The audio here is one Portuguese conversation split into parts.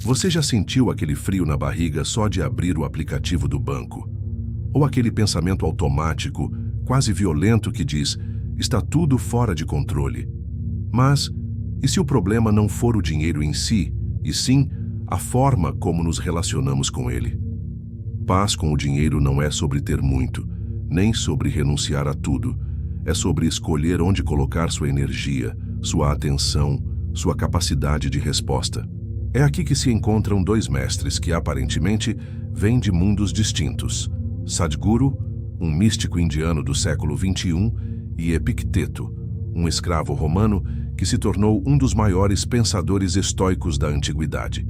Você já sentiu aquele frio na barriga só de abrir o aplicativo do banco? Ou aquele pensamento automático, quase violento que diz, está tudo fora de controle? Mas, e se o problema não for o dinheiro em si, e sim a forma como nos relacionamos com ele? Paz com o dinheiro não é sobre ter muito, nem sobre renunciar a tudo. É sobre escolher onde colocar sua energia, sua atenção, sua capacidade de resposta. É aqui que se encontram dois mestres que aparentemente vêm de mundos distintos. Sadhguru, um místico indiano do século XXI, e Epicteto, um escravo romano que se tornou um dos maiores pensadores estoicos da antiguidade.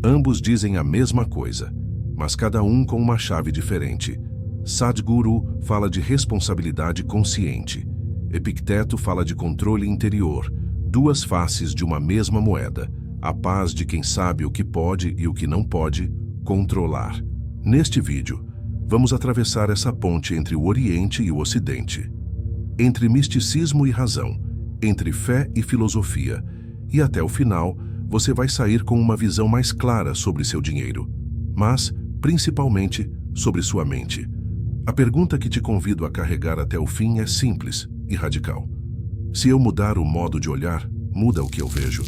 Ambos dizem a mesma coisa, mas cada um com uma chave diferente. Sadhguru fala de responsabilidade consciente. Epicteto fala de controle interior, duas faces de uma mesma moeda, a paz de quem sabe o que pode e o que não pode controlar. Neste vídeo, vamos atravessar essa ponte entre o Oriente e o Ocidente, entre misticismo e razão, entre fé e filosofia, e até o final, você vai sair com uma visão mais clara sobre seu dinheiro, mas, principalmente, sobre sua mente. A pergunta que te convido a carregar até o fim é simples e radical. Se eu mudar o modo de olhar, muda o que eu vejo.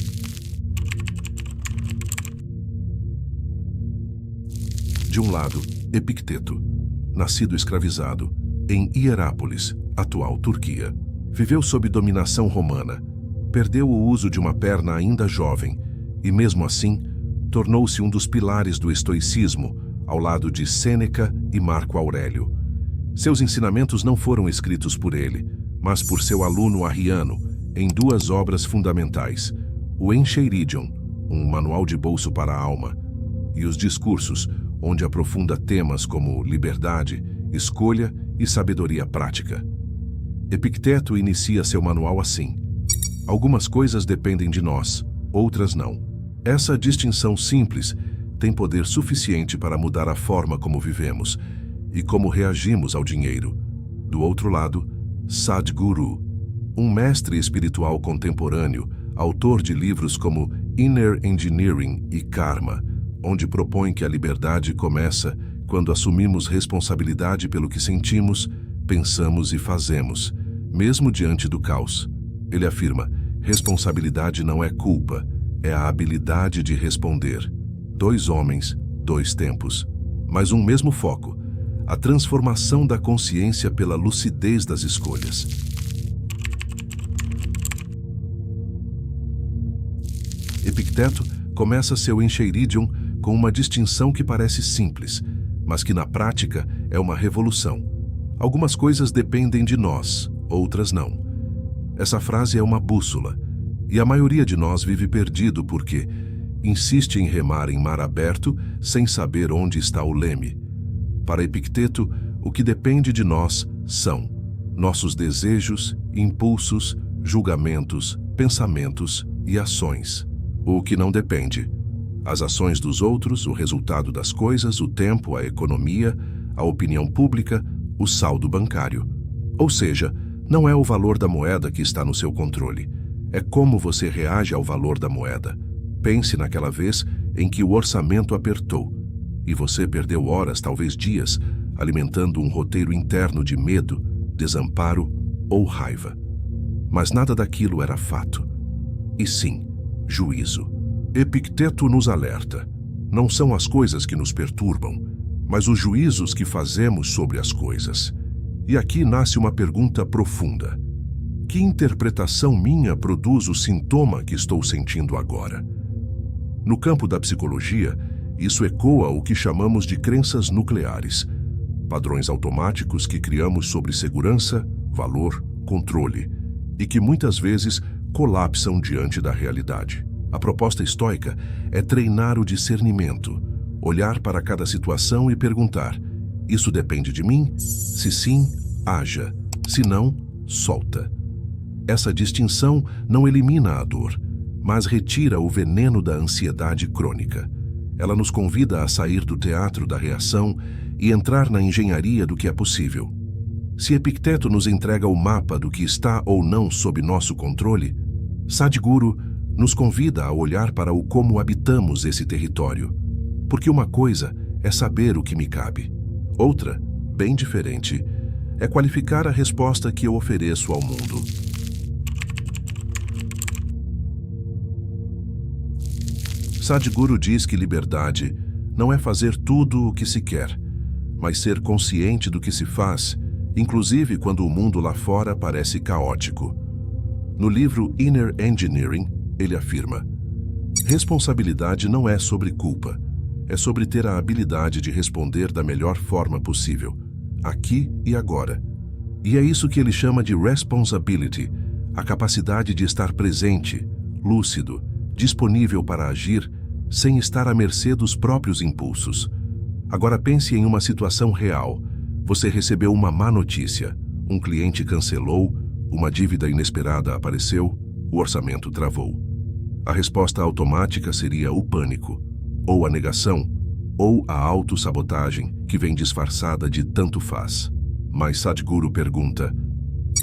De um lado, Epicteto, nascido escravizado, em Hierápolis, atual Turquia. Viveu sob dominação romana, perdeu o uso de uma perna ainda jovem e, mesmo assim, tornou-se um dos pilares do estoicismo, ao lado de Sêneca e Marco Aurélio. Seus ensinamentos não foram escritos por ele, mas por seu aluno Arriano, em duas obras fundamentais, o Encheiridion, um manual de bolso para a alma, e os Discursos, onde aprofunda temas como liberdade, escolha e sabedoria prática. Epicteto inicia seu manual assim: algumas coisas dependem de nós, outras não. Essa distinção simples tem poder suficiente para mudar a forma como vivemos e como reagimos ao dinheiro. Do outro lado, Sadhguru, um mestre espiritual contemporâneo, autor de livros como Inner Engineering e Karma, onde propõe que a liberdade começa quando assumimos responsabilidade pelo que sentimos, pensamos e fazemos, mesmo diante do caos. Ele afirma: responsabilidade não é culpa, é a habilidade de responder. Dois homens, dois tempos, mas um mesmo foco: a transformação da consciência pela lucidez das escolhas. Epicteto começa seu Encheiridion com uma distinção que parece simples, mas que na prática é uma revolução. Algumas coisas dependem de nós, outras não. Essa frase é uma bússola, e a maioria de nós vive perdido porque insiste em remar em mar aberto sem saber onde está o leme. Para Epicteto, o que depende de nós são nossos desejos, impulsos, julgamentos, pensamentos e ações. O que não depende: as ações dos outros, o resultado das coisas, o tempo, a economia, a opinião pública, o saldo bancário. Ou seja, não é o valor da moeda que está no seu controle. É como você reage ao valor da moeda. Pense naquela vez em que o orçamento apertou e você perdeu horas, talvez dias, alimentando um roteiro interno de medo, desamparo ou raiva. Mas nada daquilo era fato. E sim, juízo. Epicteto nos alerta: não são as coisas que nos perturbam, mas os juízos que fazemos sobre as coisas. E aqui nasce uma pergunta profunda: que interpretação minha produz o sintoma que estou sentindo agora? No campo da psicologia, isso ecoa o que chamamos de crenças nucleares, padrões automáticos que criamos sobre segurança, valor, controle, e que muitas vezes colapsam diante da realidade. A proposta estoica é treinar o discernimento, olhar para cada situação e perguntar: isso depende de mim? Se sim, haja. Se não, solta. Essa distinção não elimina a dor, mas retira o veneno da ansiedade crônica. Ela nos convida a sair do teatro da reação e entrar na engenharia do que é possível. Se Epicteto nos entrega o mapa do que está ou não sob nosso controle, Sadhguru nos convida a olhar para o como habitamos esse território. Porque uma coisa é saber o que me cabe. Outra, bem diferente, é qualificar a resposta que eu ofereço ao mundo. Sadhguru diz que liberdade não é fazer tudo o que se quer, mas ser consciente do que se faz, inclusive quando o mundo lá fora parece caótico. No livro Inner Engineering, ele afirma: responsabilidade não é sobre culpa, é sobre ter a habilidade de responder da melhor forma possível, aqui e agora. E é isso que ele chama de responsibility, a capacidade de estar presente, lúcido, disponível para agir, sem estar à mercê dos próprios impulsos. Agora pense em uma situação real. Você recebeu uma má notícia, um cliente cancelou, uma dívida inesperada apareceu, o orçamento travou. A resposta automática seria o pânico, ou a negação, ou a autossabotagem, que vem disfarçada de tanto faz. Mas Sadhguru pergunta: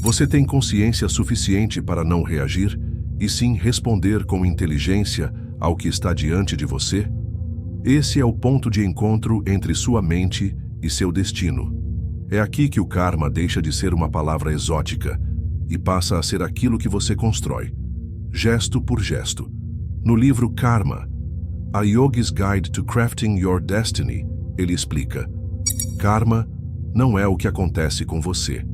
você tem consciência suficiente para não reagir, e sim responder com inteligência ao que está diante de você? Esse é o ponto de encontro entre sua mente e seu destino. É aqui que o karma deixa de ser uma palavra exótica e passa a ser aquilo que você constrói, gesto por gesto. No livro Karma, A Yogi's Guide to Crafting Your Destiny, ele explica: karma não é o que acontece com você.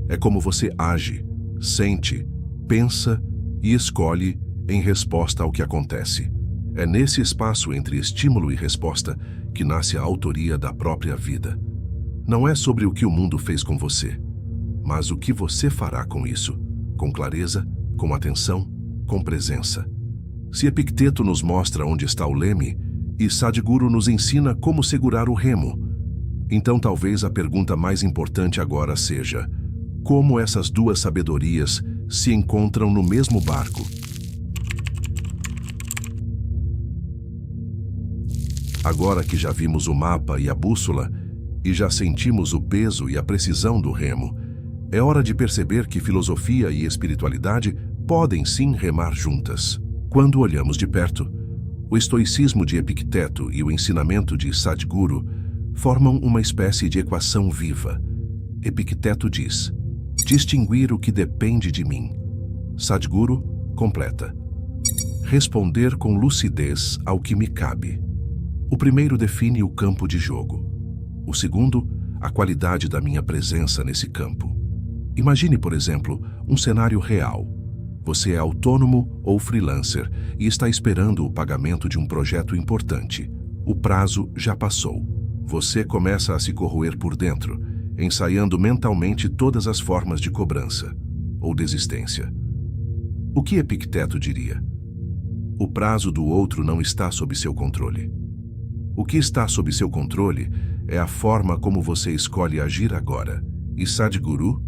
É como você age, sente, pensa e escolhe em resposta ao que acontece. É nesse espaço entre estímulo e resposta que nasce a autoria da própria vida. Não é sobre o que o mundo fez com você, mas o que você fará com isso, com clareza, com atenção, com presença. Se Epicteto nos mostra onde está o leme e Sadhguru nos ensina como segurar o remo, então talvez a pergunta mais importante agora seja: como essas duas sabedorias se encontram no mesmo barco? Agora que já vimos o mapa e a bússola, e já sentimos o peso e a precisão do remo, é hora de perceber que filosofia e espiritualidade podem sim remar juntas. Quando olhamos de perto, o estoicismo de Epicteto e o ensinamento de Sadhguru formam uma espécie de equação viva. Epicteto diz: distinguir o que depende de mim. Sadhguru completa: responder com lucidez ao que me cabe. O primeiro define o campo de jogo. O segundo, a qualidade da minha presença nesse campo. Imagine, por exemplo, um cenário real. Você é autônomo ou freelancer e está esperando o pagamento de um projeto importante. O prazo já passou. Você começa a se corroer por dentro, ensaiando mentalmente todas as formas de cobrança ou desistência. O que Epicteto diria? O prazo do outro não está sob seu controle. O que está sob seu controle é a forma como você escolhe agir agora. E Sadhguru,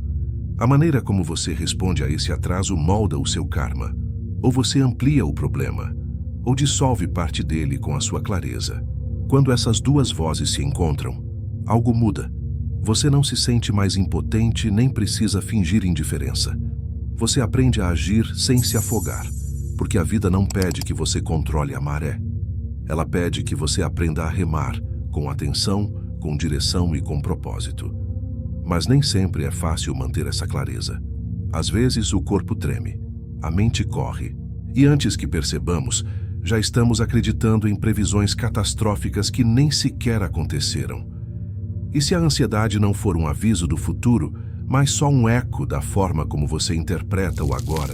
a maneira como você responde a esse atraso molda o seu karma. Ou você amplia o problema, ou dissolve parte dele com a sua clareza. Quando essas duas vozes se encontram, algo muda. Você não se sente mais impotente nem precisa fingir indiferença. Você aprende a agir sem se afogar, porque a vida não pede que você controle a maré. Ela pede que você aprenda a remar, com atenção, com direção e com propósito. Mas nem sempre é fácil manter essa clareza. Às vezes o corpo treme, a mente corre, e antes que percebamos, já estamos acreditando em previsões catastróficas que nem sequer aconteceram. E se a ansiedade não for um aviso do futuro, mas só um eco da forma como você interpreta o agora?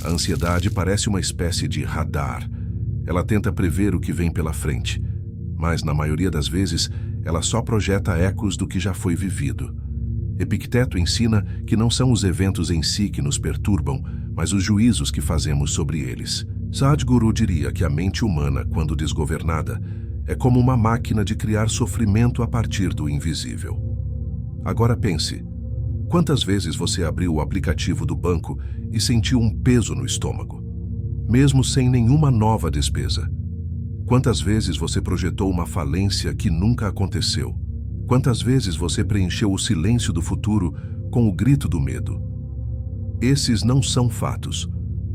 A ansiedade parece uma espécie de radar. Ela tenta prever o que vem pela frente, mas na maioria das vezes ela só projeta ecos do que já foi vivido. Epicteto ensina que não são os eventos em si que nos perturbam, mas os juízos que fazemos sobre eles. Sadhguru diria que a mente humana, quando desgovernada, é como uma máquina de criar sofrimento a partir do invisível. Agora pense, quantas vezes você abriu o aplicativo do banco e sentiu um peso no estômago, mesmo sem nenhuma nova despesa? Quantas vezes você projetou uma falência que nunca aconteceu? Quantas vezes você preencheu o silêncio do futuro com o grito do medo. Esses não são fatos,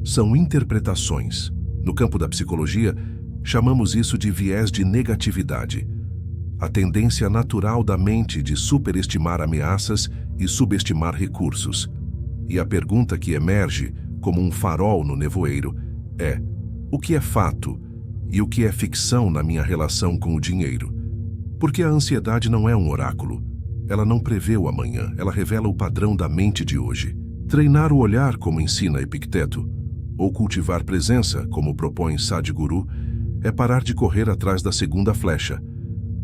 são interpretações. No campo da psicologia, chamamos isso de viés de negatividade, a tendência natural da mente de superestimar ameaças e subestimar recursos. E a pergunta que emerge, como um farol no nevoeiro, é: o que é fato e o que é ficção na minha relação com o dinheiro? Porque a ansiedade não é um oráculo. Ela não prevê o amanhã, ela revela o padrão da mente de hoje. Treinar o olhar, como ensina Epicteto, ou cultivar presença, como propõe Sadhguru, é parar de correr atrás da segunda flecha,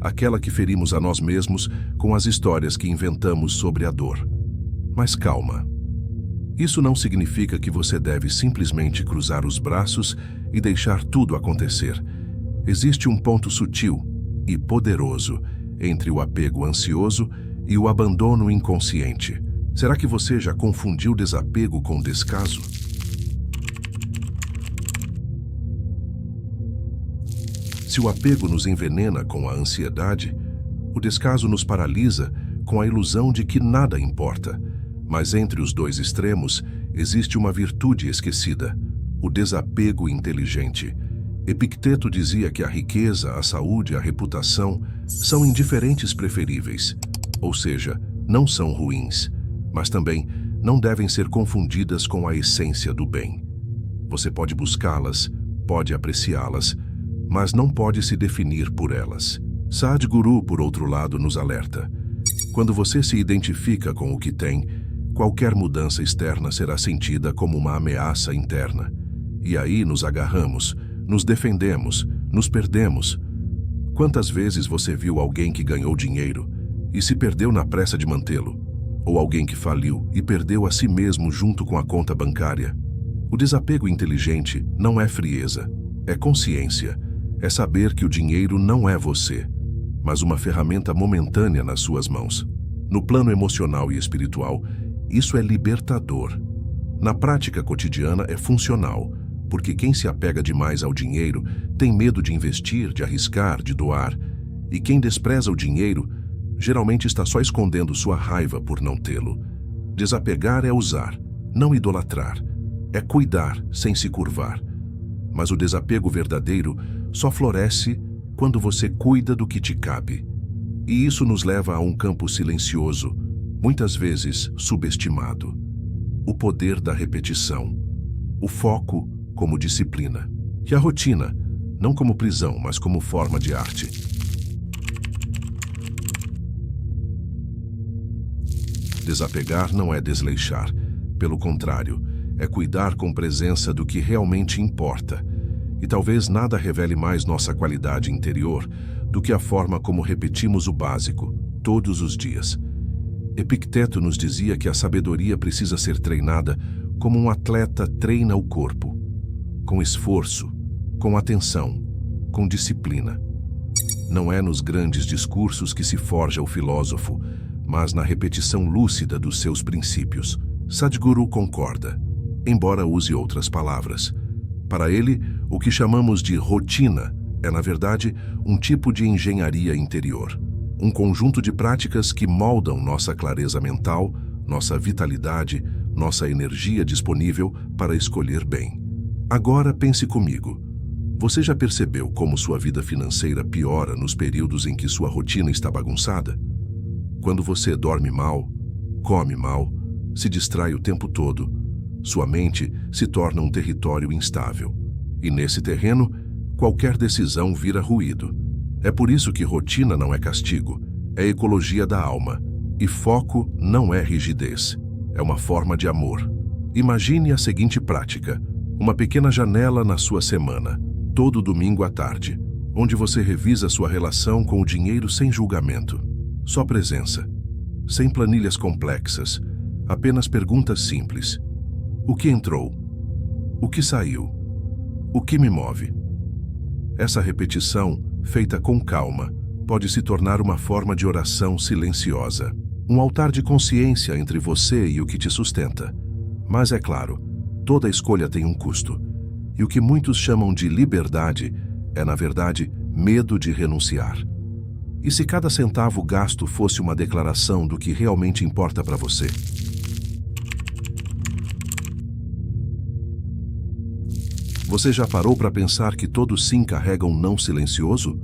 aquela que ferimos a nós mesmos com as histórias que inventamos sobre a dor. Mas calma. Isso não significa que você deve simplesmente cruzar os braços e deixar tudo acontecer. Existe um ponto sutil e poderoso entre o apego ansioso e o abandono inconsciente. Será que você já confundiu desapego com descaso? Se o apego nos envenena com a ansiedade, o descaso nos paralisa com a ilusão de que nada importa. Mas entre os dois extremos existe uma virtude esquecida, o desapego inteligente. Epicteto dizia que a riqueza, a saúde, a reputação são indiferentes preferíveis, ou seja, não são ruins, mas também não devem ser confundidas com a essência do bem. Você pode buscá-las, pode apreciá-las, mas não pode se definir por elas. Sadhguru, por outro lado, nos alerta: quando você se identifica com o que tem, qualquer mudança externa será sentida como uma ameaça interna. E aí nos agarramos, nos defendemos, nos perdemos. Quantas vezes você viu alguém que ganhou dinheiro e se perdeu na pressa de mantê-lo? Ou alguém que faliu e perdeu a si mesmo junto com a conta bancária? O desapego inteligente não é frieza, é consciência. É saber que o dinheiro não é você, mas uma ferramenta momentânea nas suas mãos. No plano emocional e espiritual, isso é libertador. Na prática cotidiana é funcional, porque quem se apega demais ao dinheiro tem medo de investir, de arriscar, de doar. E quem despreza o dinheiro geralmente está só escondendo sua raiva por não tê-lo. Desapegar é usar, não idolatrar. É cuidar sem se curvar. Mas o desapego verdadeiro só floresce quando você cuida do que te cabe. E isso nos leva a um campo silencioso, muitas vezes subestimado: o poder da repetição, o foco como disciplina, e a rotina, não como prisão, mas como forma de arte. Desapegar não é desleixar, pelo contrário, é cuidar com presença do que realmente importa. E talvez nada revele mais nossa qualidade interior do que a forma como repetimos o básico, todos os dias. Epicteto nos dizia que a sabedoria precisa ser treinada como um atleta treina o corpo, com esforço, com atenção, com disciplina. Não é nos grandes discursos que se forja o filósofo, mas na repetição lúcida dos seus princípios. Sadhguru concorda, embora use outras palavras. Para ele, o que chamamos de rotina é, na verdade, um tipo de engenharia interior. Um conjunto de práticas que moldam nossa clareza mental, nossa vitalidade, nossa energia disponível para escolher bem. Agora pense comigo. Você já percebeu como sua vida financeira piora nos períodos em que sua rotina está bagunçada? Quando você dorme mal, come mal, se distrai o tempo todo, sua mente se torna um território instável. E nesse terreno, qualquer decisão vira ruído. É por isso que rotina não é castigo, é ecologia da alma. E foco não é rigidez, é uma forma de amor. Imagine a seguinte prática: uma pequena janela na sua semana, todo domingo à tarde, onde você revisa sua relação com o dinheiro sem julgamento. Só presença, sem planilhas complexas, apenas perguntas simples. O que entrou? O que saiu? O que me move? Essa repetição, feita com calma, pode se tornar uma forma de oração silenciosa. Um altar de consciência entre você e o que te sustenta. Mas é claro, toda escolha tem um custo. E o que muitos chamam de liberdade é, na verdade, medo de renunciar. E se cada centavo gasto fosse uma declaração do que realmente importa para você? Você já parou para pensar que todo sim carrega um não silencioso?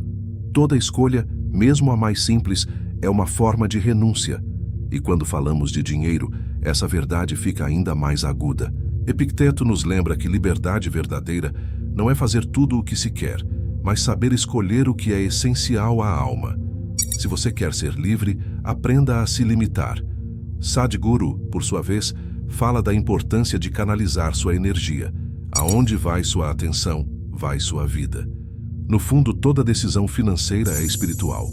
Toda escolha, mesmo a mais simples, é uma forma de renúncia. E quando falamos de dinheiro, essa verdade fica ainda mais aguda. Epicteto nos lembra que liberdade verdadeira não é fazer tudo o que se quer, mas saber escolher o que é essencial à alma. Se você quer ser livre, aprenda a se limitar. Sadhguru, por sua vez, fala da importância de canalizar sua energia. Aonde vai sua atenção, vai sua vida. No fundo, toda decisão financeira é espiritual,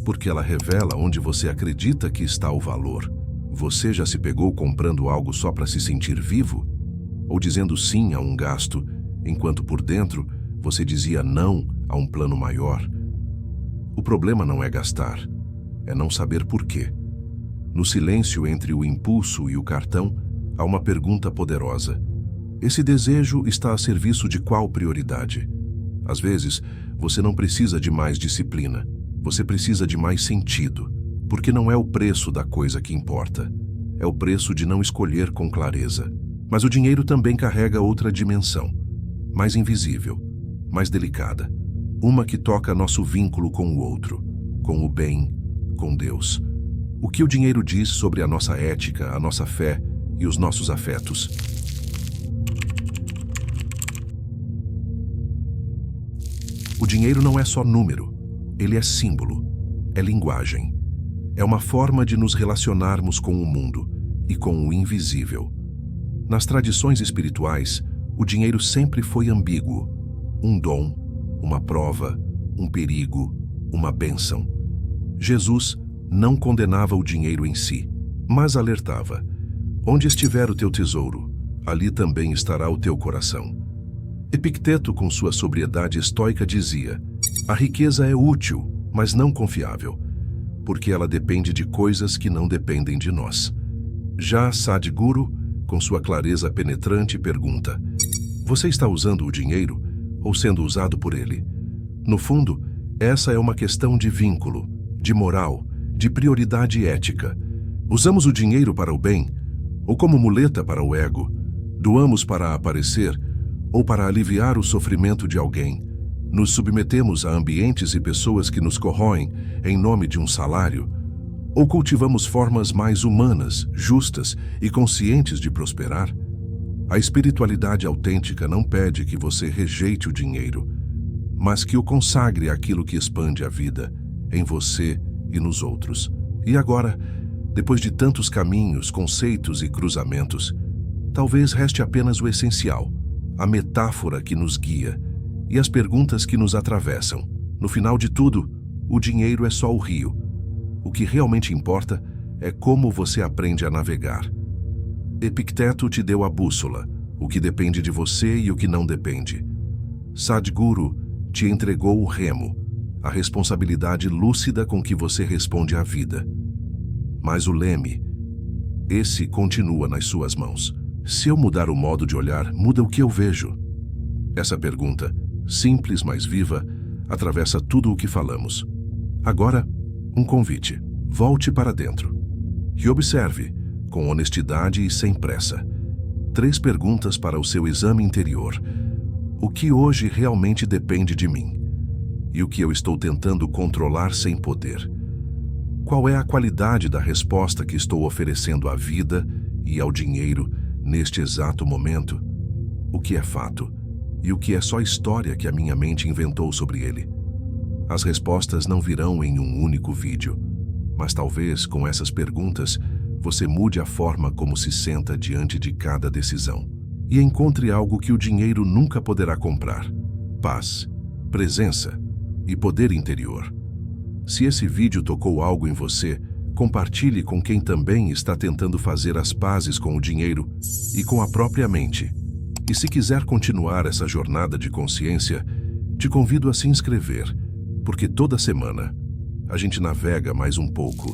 porque ela revela onde você acredita que está o valor. Você já se pegou comprando algo só para se sentir vivo? Ou dizendo sim a um gasto, enquanto por dentro você dizia não a um plano maior? O problema não é gastar, é não saber por quê. No silêncio entre o impulso e o cartão, há uma pergunta poderosa. Esse desejo está a serviço de qual prioridade? Às vezes, você não precisa de mais disciplina, você precisa de mais sentido, porque não é o preço da coisa que importa, é o preço de não escolher com clareza. Mas o dinheiro também carrega outra dimensão, mais invisível, mais delicada, uma que toca nosso vínculo com o outro, com o bem, com Deus. O que o dinheiro diz sobre a nossa ética, a nossa fé e os nossos afetos? O dinheiro não é só número, ele é símbolo, é linguagem. É uma forma de nos relacionarmos com o mundo e com o invisível. Nas tradições espirituais, o dinheiro sempre foi ambíguo. Um dom, uma prova, um perigo, uma bênção. Jesus não condenava o dinheiro em si, mas alertava: onde estiver o teu tesouro, ali também estará o teu coração. Epicteto, com sua sobriedade estoica, dizia: a riqueza é útil, mas não confiável, porque ela depende de coisas que não dependem de nós. Já Sadhguru, com sua clareza penetrante, pergunta: você está usando o dinheiro ou sendo usado por ele? No fundo, essa é uma questão de vínculo, de moral, de prioridade ética. Usamos o dinheiro para o bem ou como muleta para o ego? Doamos para aparecer ou para aliviar o sofrimento de alguém? Nos submetemos a ambientes e pessoas que nos corroem em nome de um salário? Ou cultivamos formas mais humanas, justas e conscientes de prosperar? A espiritualidade autêntica não pede que você rejeite o dinheiro, mas que o consagre àquilo que expande a vida, em você e nos outros. E agora, depois de tantos caminhos, conceitos e cruzamentos, talvez reste apenas o essencial, a metáfora que nos guia e as perguntas que nos atravessam. No final de tudo, o dinheiro é só o rio. O que realmente importa é como você aprende a navegar. Epicteto te deu a bússola, o que depende de você e o que não depende. Sadhguru te entregou o remo, a responsabilidade lúcida com que você responde à vida. Mas o leme, esse continua nas suas mãos. Se eu mudar o modo de olhar, muda o que eu vejo? Essa pergunta, simples mas viva, atravessa tudo o que falamos. Agora, um convite. Volte para dentro. E observe, com honestidade e sem pressa, 3 perguntas para o seu exame interior. O que hoje realmente depende de mim? E o que eu estou tentando controlar sem poder? Qual é a qualidade da resposta que estou oferecendo à vida e ao dinheiro neste exato momento? O que é fato? E o que é só história que a minha mente inventou sobre ele? As respostas não virão em um único vídeo, mas talvez com essas perguntas você mude a forma como se senta diante de cada decisão e encontre algo que o dinheiro nunca poderá comprar: paz, presença e poder interior. Se esse vídeo tocou algo em você, compartilhe com quem também está tentando fazer as pazes com o dinheiro e com a própria mente. E se quiser continuar essa jornada de consciência, te convido a se inscrever, porque toda semana a gente navega mais um pouco